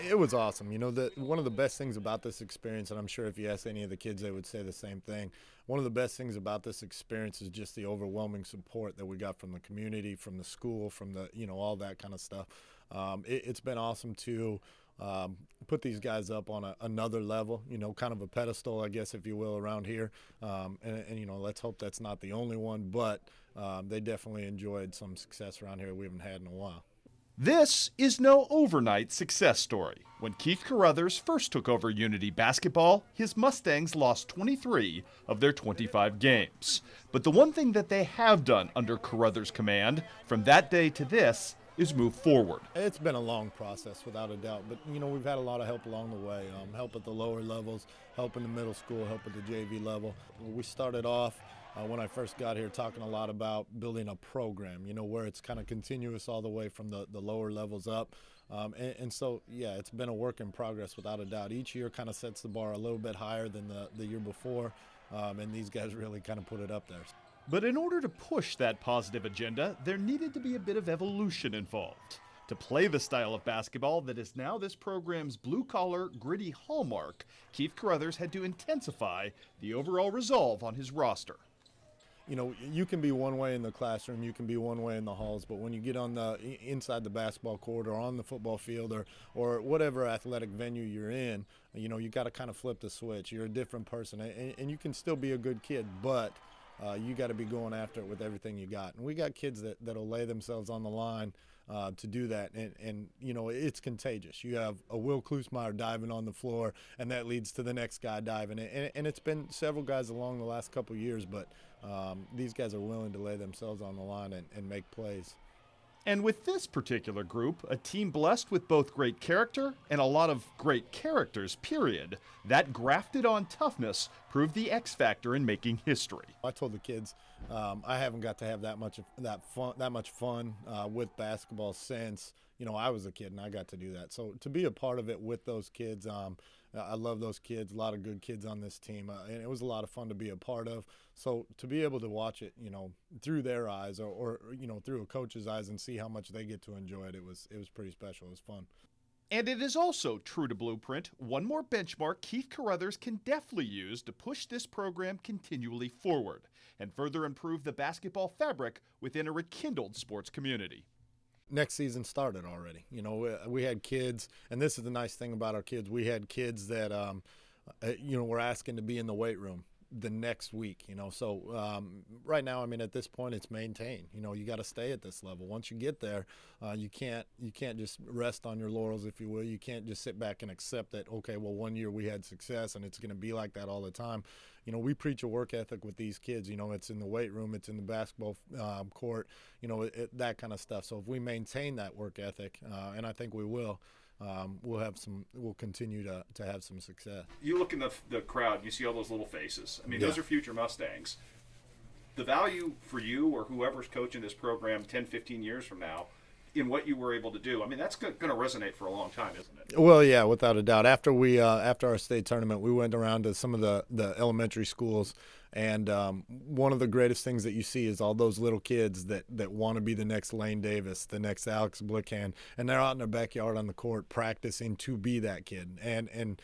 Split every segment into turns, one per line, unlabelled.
It was awesome. One of the best things about this experience, and I'm sure if you ask any of the kids, they would say the same thing. One of the best things about this experience is just the overwhelming support that we got from the community, from the school, from all that kind of stuff. It's been awesome to put these guys up on another level, kind of a pedestal, I guess, if you will, around here. And let's hope that's not the only one, but they definitely enjoyed some success around here we haven't had in a while.
This is no overnight success story. When Keith Carothers first took over Unity basketball, his Mustangs lost 23 of their 25 games. But the one thing that they have done under Carothers' command from that day to this is move forward.
It's been a long process, without a doubt, but we've had a lot of help along the way. Help at the lower levels, help in the middle school, help at the JV level. We started off when I first got here talking a lot about building a program, where it's kind of continuous all the way from the lower levels up. And so, yeah, it's been a work in progress, without a doubt. Each year kind of sets the bar a little bit higher than the year before, and these guys really kind of put it up there.
But in order to push that positive agenda, there needed to be a bit of evolution involved. To play the style of basketball that is now this program's blue-collar, gritty hallmark, Keith Carothers had to intensify the overall resolve on his roster.
You can be one way in the classroom, you can be one way in the halls, but when you get on inside the basketball court or on the football field or whatever athletic venue you're in, you got to kind of flip the switch. You're a different person, and you can still be a good kid, but you got to be going after it with everything you got. And we got kids that'll lay themselves on the line to do that, and it's contagious. You have a Will Klusmeyer diving on the floor, and that leads to the next guy diving. And it's been several guys along the last couple of years, but these guys are willing to lay themselves on the line and make plays.
And with this particular group, a team blessed with both great character and a lot of great characters, period, that grafted on toughness proved the X factor in making history.
I told the kids I haven't got to have that much fun with basketball since I was a kid, and I got to do that. So to be a part of it with those kids, I love those kids. A lot of good kids on this team, and it was a lot of fun to be a part of. So to be able to watch it, through their eyes or through a coach's eyes and see how much they get to enjoy it, it was pretty special. It was fun.
And it is also true to blueprint, one more benchmark Keith Carothers can deftly use to push this program continually forward and further improve the basketball fabric within a rekindled sports community.
Next season started already. We had kids, and this is the nice thing about our kids. We had kids that, were asking to be in the weight room the next week, So right now, at this point, it's maintained. You got to stay at this level. Once you get there, you can't just rest on your laurels, if you will. You can't just sit back and accept that, okay, well, one year we had success, and it's going to be like that all the time. We preach a work ethic with these kids. It's in the weight room, it's in the basketball court, that kind of stuff. So if we maintain that work ethic, and I think we will, we'll continue to have some success.
You look in the crowd, you see all those little faces. Those are future Mustangs. The value for you or whoever's coaching this program 10, 15 years from now in what you were able to do, that's going to resonate for a long time, isn't it?
Well, yeah, without a doubt. After our state tournament, we went around to some of the elementary schools, and one of the greatest things that you see is all those little kids that want to be the next Lane Davis, the next Alex Blickhand, and they're out in their backyard on the court practicing to be that kid. And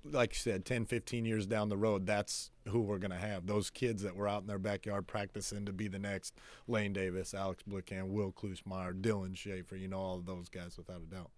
like you said, 10, 15 years down the road, that's who we're going to have. Those kids that were out in their backyard practicing to be the next Lane Davis, Alex Blickhand, Will Klusmeyer, Dylan Schaefer, all of those guys, without a doubt.